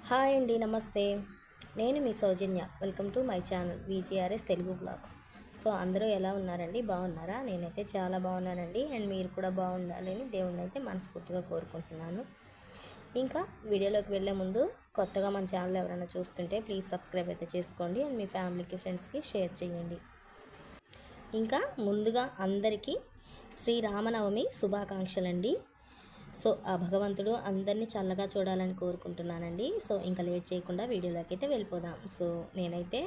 Hi అండి, నమస్తే. నేను మీ సౌజన్య. Welcome to my channel VGRS Telugu vlogs. So అందరూ ఎలా ఉన్నారండి? బాగున్నారా? నేనైతే చాలా బాగున్నానండి. అండ్ మీరు కూడా బాగుండాలని దేవుణ్ణి అయితే మనస్ఫూర్తిగా కోరుకుంటున్నాను. ఇంకా వీడియోలోకి వెళ్ళే ముందు కొత్తగా మన ఛానల్ ఎవరైనా చూస్తుంటే ప్లీజ్ సబ్స్క్రైబ్ అయితే చేసుకోండి. అండ్ మీ ఫ్యామిలీకి, ఫ్రెండ్స్కి షేర్ చేయండి. ఇంకా ముందుగా అందరికీ శ్రీరామనవమి శుభాకాంక్షలండి. సో ఆ భగవంతుడు అందరినీ చల్లగా చూడాలని కోరుకుంటున్నానండి. సో ఇంకా లేట్ చేయకుండా వీడియోలోకి అయితే వెళ్ళిపోదాం. సో నేనైతే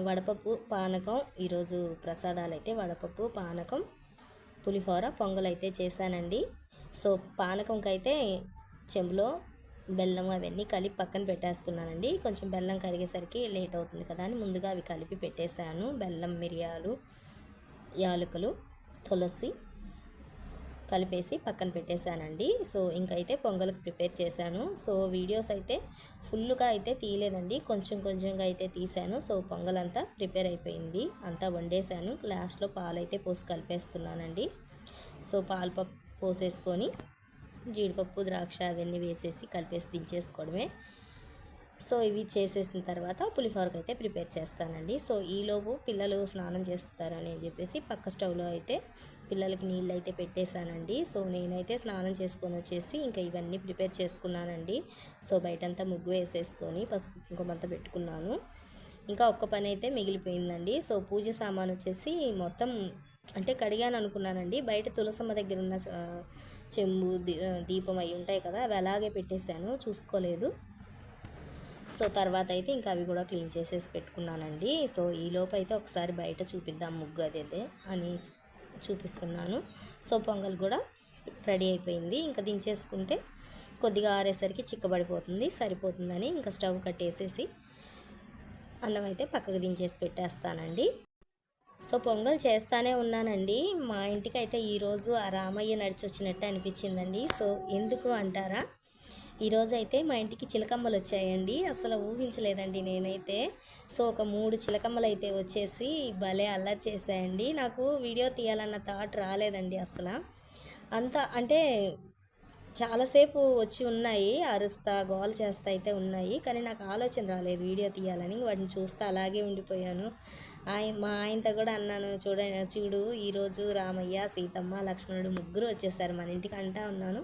వడపప్పు పానకం, ఈరోజు ప్రసాదాలు అయితే వడపప్పు పానకం, పులిహోర, పొంగల్ అయితే చేశానండి. సో పానకంకైతే చెంబులో బెల్లం అవన్నీ కలిపి పక్కన పెట్టేస్తున్నానండి. కొంచెం బెల్లం కరిగేసరికి లేట్ అవుతుంది కదా అని ముందుగా అవి కలిపి పెట్టేశాను. బెల్లం, మిరియాలు, యాలకులు, తులసి కలిపేసి పక్కన పెట్టేశానండి. సో ఇంకైతే పొంగల్కి ప్రిపేర్ చేశాను. సో వీడియోస్ అయితే ఫుల్గా అయితే తీయలేదండి, కొంచెం కొంచెంగా అయితే తీశాను. సో పొంగల్ అంతా ప్రిపేర్ అయిపోయింది, అంతా వండేశాను. లాస్ట్లో పాలైతే పోసి కలిపేస్తున్నానండి. సో పాలు పోసేసుకొని జీడిపప్పు, ద్రాక్ష అవన్నీ వేసేసి కలిపేసి దించేసుకోవడమే. సో ఇవి చేసేసిన తర్వాత పులిహోరకి అయితే ప్రిపేర్ చేస్తానండి. సో ఈలోపు పిల్లలు స్నానం చేస్తారని చెప్పేసి పక్క స్టవ్లో అయితే పిల్లలకి నీళ్ళు అయితే పెట్టేశానండి. సో నేనైతే స్నానం చేసుకొని వచ్చేసి ఇంకా ఇవన్నీ ప్రిపేర్ చేసుకున్నానండి. సో బయటంతా ముగ్గు వేసేసుకొని పసుపు కుంకుమంతా పెట్టుకున్నాను. ఇంకా ఒక్క పని అయితే మిగిలిపోయిందండి. సో పూజ సామాన్ వచ్చేసి మొత్తం అంటే కడిగాను అనుకున్నానండి. బయట తులసమ్మ దగ్గర ఉన్న చెంబు, దీపం అవి ఉంటాయి కదా, అవి అలాగే పెట్టేశాను, చూసుకోలేదు. సో తర్వాత అయితే ఇంకా అవి కూడా క్లీన్ చేసేసి పెట్టుకున్నానండి. సో ఈలోపు అయితే ఒకసారి బయట చూపిద్దాం ముగ్గు అదేదే అని చూపిస్తున్నాను. సో పొంగల్ కూడా రెడీ అయిపోయింది. ఇంకా దించేసుకుంటే కొద్దిగా ఆరేసరికి చిక్కబడిపోతుంది, సరిపోతుందని ఇంకా స్టవ్ కట్టేసేసి అన్నం అయితే పక్కకు దించేసి పెట్టేస్తానండి. సో పొంగల్ చేస్తానే ఉన్నానండి. మా ఇంటికి అయితే ఈరోజు ఆ రామయ్య నడిచి వచ్చినట్టు అనిపించిందండి. సో ఎందుకు అంటారా, ఈరోజు అయితే మా ఇంటికి చిలకమ్మలు వచ్చాయండి. అసలు ఊహించలేదండి నేనైతే. సో ఒక 3 చిలకమ్మలు అయితే వచ్చేసి భలే అల్లరి చేశాయండి. నాకు వీడియో తీయాలన్న థాట్ రాలేదండి అసలు. అంత అంటే చాలాసేపు వచ్చి ఉన్నాయి, అరుస్తా గోల చేస్తా అయితే ఉన్నాయి, కానీ నాకు ఆలోచన రాలేదు వీడియో తీయాలని. వాటిని చూస్తా అలాగే ఉండిపోయాను. మా ఆయనతో కూడా అన్నాను, చూడు ఈరోజు రామయ్య, సీతమ్మ, లక్ష్మణుడు ముగ్గురు వచ్చేసారు మన ఇంటికి అంటా ఉన్నాను.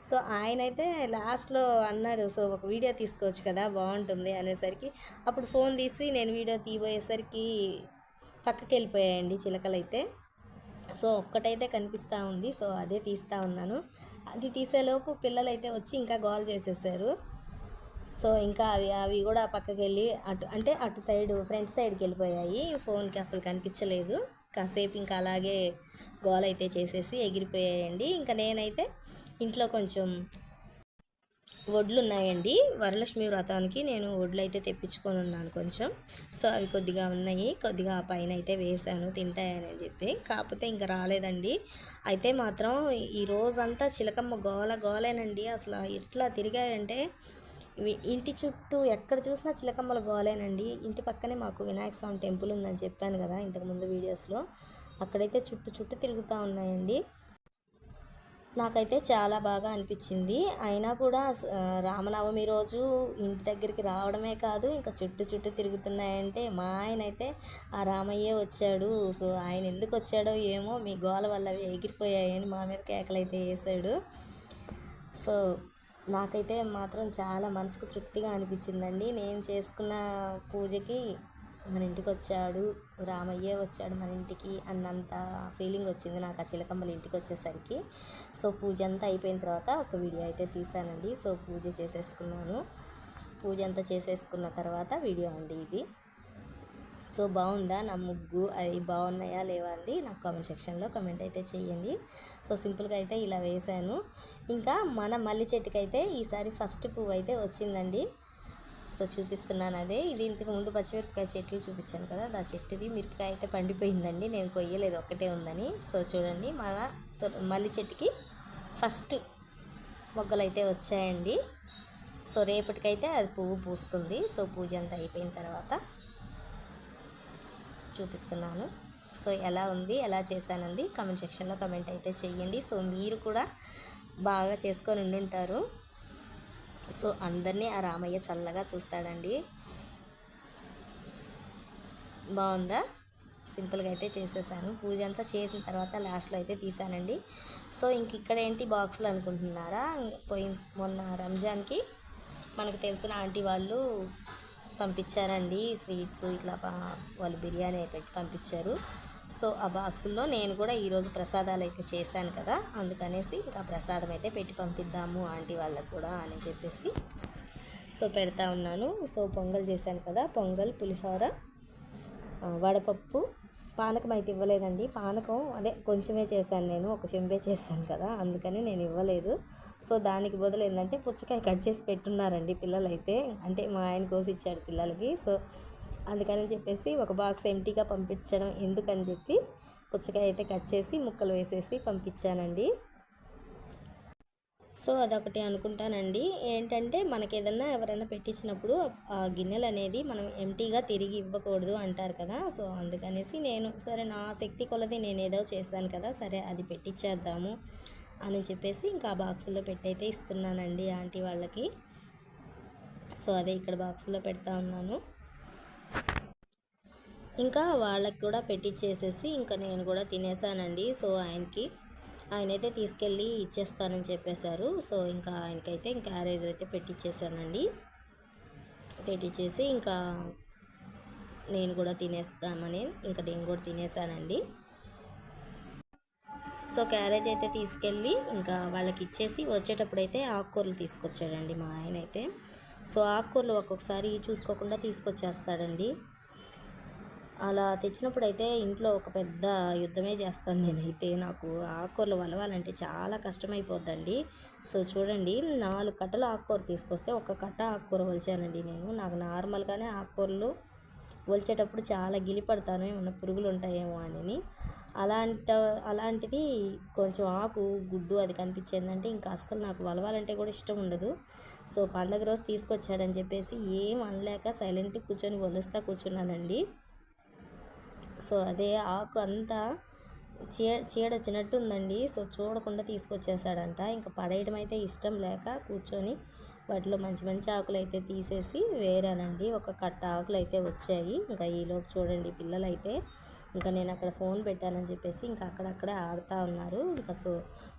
సో ఆయన అయితే లాస్ట్లో అన్నాడు, సో ఒక వీడియో తీసుకోవచ్చు కదా బాగుంటుంది అనేసరికి అప్పుడు ఫోన్ తీసి నేను వీడియో తీయబోయేసరికి పక్కకి వెళ్ళిపోయాయండి చిలకలైతే. సో ఒక్కటైతే కనిపిస్తూ ఉంది, సో అదే తీస్తూ ఉన్నాను. అది తీసేలోపు పిల్లలైతే వచ్చి ఇంకా గోల్ చేసేసారు. సో ఇంకా అవి కూడా పక్కకి వెళ్ళి అటు సైడ్ ఫ్రంట్ సైడ్కి వెళ్ళిపోయాయి. ఫోన్కి అసలు కనిపించలేదు. కాసేపు ఇంకా అలాగే గోల్ అయితే చేసేసి ఎగిరిపోయాయండి. ఇంకా నేనైతే ఇంట్లో కొంచెం వడ్లు ఉన్నాయండి, వరలక్ష్మి వ్రతానికి నేను వడ్లు అయితే తెప్పించుకొని ఉన్నాను కొంచెం. సో అవి కొద్దిగా ఉన్నాయి, కొద్దిగా ఆ పైన అయితే వేసాను తింటాయని చెప్పి. కాకపోతే ఇంకా రాలేదండి. అయితే మాత్రం ఈ రోజంతా చిలకమ్మ గోలేనండి. అసలు ఎట్లా తిరిగాయంటే ఇంటి చుట్టూ ఎక్కడ చూసినా చిలకమ్మల గోలేనండి. ఇంటి పక్కనే మాకు వినాయక స్వామి టెంపుల్ ఉందని చెప్పాను కదా ఇంతకుముందు వీడియోస్లో, అక్కడైతే చుట్టూ తిరుగుతూ ఉన్నాయండి. నాకైతే చాలా బాగా అనిపించింది. అయినా కూడా రామనవమి రోజు ఇంటి దగ్గరికి రావడమే కాదు, ఇంకా చుట్టూ తిరుగుతున్నాయంటే మా ఆయన అయితే ఆ రామయ్యే వచ్చాడు, సో ఆయన ఎందుకు వచ్చాడో ఏమో మీ గోల వల్ల ఎగిరిపోయాయని మా మీద కేకలైతే వేసాడు. సో నాకైతే మాత్రం చాలా మనసుకు తృప్తిగా అనిపించిందండి. నేను చేసుకున్న పూజకి మన ఇంటికి వచ్చాడు, రామయ్యే వచ్చాడు మన ఇంటికి అన్నంత ఫీలింగ్ వచ్చింది నాకు ఆ చిలకమ్మల ఇంటికి వచ్చేసరికి. సో పూజ అంతా అయిపోయిన తర్వాత ఒక వీడియో అయితే తీసానండి. సో పూజ చేసేసుకున్నాను. పూజ అంతా చేసేసుకున్న తర్వాత వీడియో అండి ఇది. సో బాగుందా నా ముగ్గు, అవి బాగున్నాయా లేవా అంది నాకు కామెంట్ సెక్షన్లో కామెంట్ అయితే చేయండి. సో సింపుల్గా అయితే ఇలా వేశాను. ఇంకా మన మల్లి చెట్టుకి అయితే ఈసారి ఫస్ట్ పువ్వు అయితే వచ్చిందండి. సో చూపిస్తున్నాను అదే. ఇది ఇంతకు ముందు పచ్చిమిరపకాయ చెట్లు చూపించాను కదా, ఆ చెట్టుది మిరపకాయ అయితే పండిపోయిందండి, నేను కొయ్యలేదు, ఒక్కటే ఉందని. సో చూడండి మన మల్లి చెట్టుకి ఫస్ట్ మొగ్గలు అయితే వచ్చాయండి. సో రేపటికైతే అది పువ్వు పూస్తుంది. సో పూజ అంతా అయిపోయిన తర్వాత చూపిస్తున్నాను. సో ఎలా ఉంది, ఎలా చేశానంది కామెంట్ సెక్షన్లో కామెంట్ అయితే చేయండి. సో మీరు కూడా బాగా చేసుకొని ఉండుంటారు. సో అందరినీ ఆ రామయ్య చల్లగా చూస్తాడండి. బాగుందా? సింపుల్గా అయితే చేసేసాను. పూజ అంతా చేసిన తర్వాత లాస్ట్లో అయితే తీసానండి. సో ఇంక ఇక్కడ ఏంటి బాక్సులు అనుకుంటున్నారా? మొన్న రంజాన్కి మనకు తెలిసిన ఆంటీ వాళ్ళు పంపించారండి స్వీట్స్ ఇట్లా వాళ్ళు బిర్యానీ పెట్టి పంపించారు. సో ఆ బాక్సుల్లో నేను కూడా ఈరోజు ప్రసాదాలు అయితే చేశాను కదా, అందుకనేసి ఇంకా ప్రసాదం అయితే పెట్టి పంపిద్దాము ఆంటీ వాళ్ళకు కూడా అని చెప్పేసి సో పెడతా ఉన్నాను. సో పొంగల్ చేశాను కదా, పొంగల్, పులిహోర, వడపప్పు, పానకం అయితే ఇవ్వలేదండి. పానకం అదే కొంచెమే చేశాను, నేను ఒక చెంబే చేశాను కదా, అందుకని నేను ఇవ్వలేదు. సో దానికి బదులు ఏంటంటే పుచ్చకాయ కట్ చేసి పెట్టున్నారండి పిల్లలైతే, అంటే మా ఆయన కోసి ఇచ్చాడు పిల్లలకి. సో అందుకని చెప్పేసి ఒక బాక్స్ ఎంటీగా పంపించడం ఎందుకని చెప్పి పుచ్చకాయ అయితే కట్ చేసి ముక్కలు వేసేసి పంపించానండి. సో అదొకటి అనుకుంటానండి. ఏంటంటే మనకి ఏదన్నా ఎవరైనా పెట్టించినప్పుడు ఆ గిన్నెలు అనేది మనం ఎంటీగా తిరిగి ఇవ్వకూడదు అంటారు కదా. సో అందుకనేసి నేను సరే నా శక్తి కొలది నేను ఏదో చేశాను కదా, సరే అది పెట్టించేద్దాము అని చెప్పేసి ఇంకా ఆ బాక్సులో పెట్టయితే ఇస్తున్నానండి ఆంటీ వాళ్ళకి. సో అదే ఇక్కడ బాక్సులో పెడతా ఉన్నాను. ఇంకా వాళ్ళకి కూడా పెట్టించేసేసి ఇంకా నేను కూడా తినేసానండి. సో ఆయనైతే తీసుకెళ్ళి ఇచ్చేస్తానని చెప్పేశారు. సో ఇంకా ఆయనకైతే ఇంకా క్యారేజ్ అయితే పెట్టించేసానండి. పెట్టించేసి ఇంకా నేను కూడా తినేస్తామని ఇంకా నేను కూడా తినేసానండి. సో క్యారేజ్ అయితే తీసుకెళ్ళి ఇంకా వాళ్ళకి ఇచ్చేసి వచ్చేటప్పుడైతే ఆకుకూరలు తీసుకొచ్చాడండి మా ఆయన అయితే. సో ఆకుకూరలు ఒక్కొక్కసారి చూసుకోకుండా తీసుకొచ్చేస్తాడండి. అలా తెచ్చినప్పుడు అయితే ఇంట్లో ఒక పెద్ద యుద్ధమే చేస్తాను నేనైతే. నాకు ఆకుకూరలు వలవాలంటే చాలా కష్టమైపోద్దండి. సో చూడండి, 4 కట్టలు ఆకుకూర తీసుకొస్తే ఒక కట్ట ఆకుకూర ఒలిచానండి నేను. నాకు నార్మల్గానే ఆకుకూరలు ఒలిచేటప్పుడు చాలా గిలిపడతాను, ఏమన్నా పురుగులు ఉంటాయేమో అని. అలాంటిది కొంచెం ఆకు గుడ్డు అది కనిపించిందంటే ఇంకా అస్సలు నాకు వలవాలంటే కూడా ఇష్టం ఉండదు. సో పండగ రోజు తీసుకొచ్చాడని చెప్పేసి ఏం అనలేక సైలెంట్గా కూర్చొని ఒలుస్తా కూర్చున్నానండి. సో అదే ఆకు అంతా చీడొచ్చినట్టు ఉందండి. సో చూడకుండా తీసుకొచ్చేసాడంట. ఇంకా పడేయడం అయితే ఇష్టం లేక కూర్చొని వాటిలో మంచి మంచి ఆకులు అయితే తీసేసి వేరానండి. ఒక కట్ట ఆకులు అయితే వచ్చాయి. ఇంకా ఈలోపు చూడండి పిల్లలైతే ఇంకా నేను అక్కడ ఫోన్ పెట్టానని చెప్పేసి ఇంకా అక్కడక్కడే ఆడుతూ ఉన్నారు. ఇంకా సో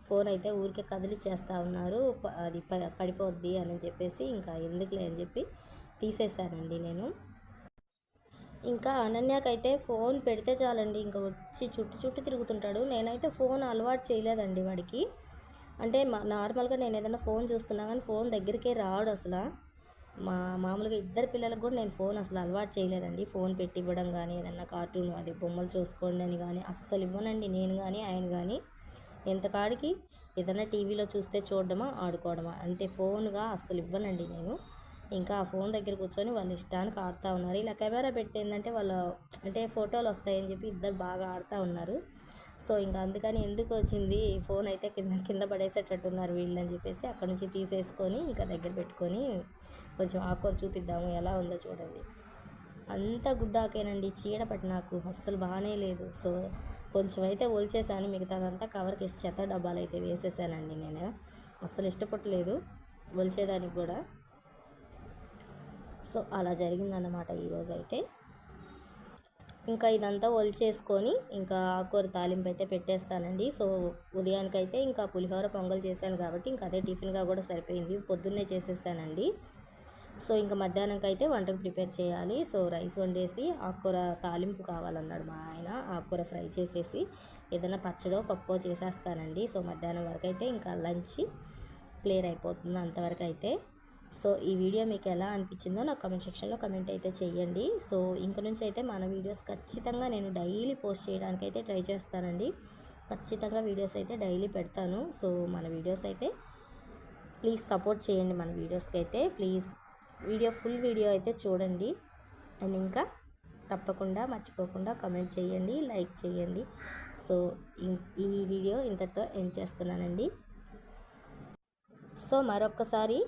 ఫోన్ అయితే ఊరికే కదిలిచ్చేస్తూ ఉన్నారు, అది పడిపోద్ది అని చెప్పేసి ఇంకా ఎందుకులే అని చెప్పి తీసేసానండి నేను. ఇంకా అనన్యకైతే ఫోన్ పెడితే చాలండి ఇంకా వచ్చి చుట్టూ తిరుగుతుంటాడు. నేనైతే ఫోన్ అలవాటు చేయలేదండి వాడికి. అంటే నార్మల్గా నేను ఏదైనా ఫోన్ చూస్తున్నా కానీ ఫోన్ దగ్గరికే రాడు అసలు. మామూలుగా ఇద్దరు పిల్లలకు కూడా నేను ఫోన్ అసలు అలవాటు చేయలేదండి. ఫోన్ పెట్టి ఇవ్వడం కానీ, ఏదన్నా కార్టూన్ అది బొమ్మలు చూసుకోండి అని కానీ అస్సలు ఇవ్వనండి నేను కానీ ఆయన కానీ. ఎంతకాడికి ఏదైనా టీవీలో చూస్తే చూడడమా, ఆడుకోవడమా అంతే. ఫోన్గా అస్సలు ఇవ్వనండి నేను. ఇంకా ఆ ఫోన్ దగ్గర కూర్చొని వాళ్ళ ఇష్టానికి ఆడుతూ ఉన్నారు. ఇలా కెమెరా పెడితే ఏంటంటే అంటే ఫోటోలు వస్తాయని చెప్పి ఇద్దరు బాగా ఆడుతూ ఉన్నారు. సో ఇంకా అందుకని ఎందుకు వచ్చింది ఫోన్ అయితే కింద పడేసేటట్టున్నారు వీళ్ళు అని చెప్పేసి అక్కడ నుంచి తీసేసుకొని ఇంకా దగ్గర పెట్టుకొని కొంచెం ఆకుకూర చూపిద్దాము ఎలా ఉందో చూడండి. అంతా గుడ్డాకేనండి, చీడ పట్టి నాకు అస్సలు బాగానే లేదు. సో కొంచెం అయితే ఒలిచేసాను, మిగతాదంతా కవర్కి వేసి చెత్త డబ్బాలు అయితే వేసేసానండి. నేను అస్సలు ఇష్టపడలేదు ఒలిచేదానికి కూడా. సో అలా జరిగిందన్నమాట ఈరోజు అయితే. ఇంకా ఇదంతా ఒలిచేసుకొని ఇంకా ఆకుకూర తాలింపు అయితే పెట్టేస్తానండి. సో ఉదయానికైతే ఇంకా పులిహోర పొంగల్ చేశాను కాబట్టి ఇంకా అదే టిఫిన్గా కూడా సరిపోయింది, పొద్దున్నే చేసేసానండి. సో ఇంకా మధ్యాహ్నంకి అయితే వంటకు ప్రిపేర్ చేయాలి. సో రైస్ వండేసి ఆకుకూర తాలింపు కావాలన్నాడు మా ఆయన, ఆకుకూర ఫ్రై చేసేసి ఏదైనా పచ్చడో పప్పో చేసేస్తానండి. సో మధ్యాహ్నం వరకు అయితే ఇంకా లంచ్ క్లియర్ అయిపోతుంది అంతవరకు అయితే. సో ఈ వీడియో మీకు ఎలా అనిపించిందో నాకు కామెంట్ సెక్షన్లో కమెంట్ అయితే చేయండి. సో ఇంక నుంచి అయితే మన వీడియోస్ ఖచ్చితంగా నేను డైలీ పోస్ట్ చేయడానికి అయితే ట్రై చేస్తానండి. ఖచ్చితంగా వీడియోస్ అయితే డైలీ పెడతాను. సో మన వీడియోస్ అయితే ప్లీజ్ సపోర్ట్ చేయండి, మన వీడియోస్కి అయితే ప్లీజ్ ఫుల్ వీడియో అయితే చూడండి. అండ్ ఇంకా తప్పకుండా మర్చిపోకుండా కమెంట్ చేయండి, లైక్ చేయండి. సో ఈ వీడియో ఇంతటితో ఎండ్ చేస్తున్నానండి. సో మరొక్కసారి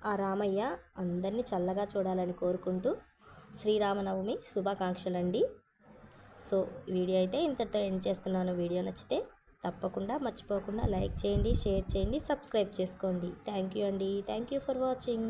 ఆ రామయ్య అందరినీ చల్లగా చూడాలని కోరుకుంటూ శ్రీరామనవమి శుభాకాంక్షలండి. సో వీడియో అయితే ఇంతటితో ఎండ్ చేస్తున్నాను. వీడియో నచ్చితే తప్పకుండా మర్చిపోకుండా లైక్ చేయండి, షేర్ చేయండి, సబ్స్క్రైబ్ చేసుకోండి. థ్యాంక్ యూ అండి. Thank you for watching.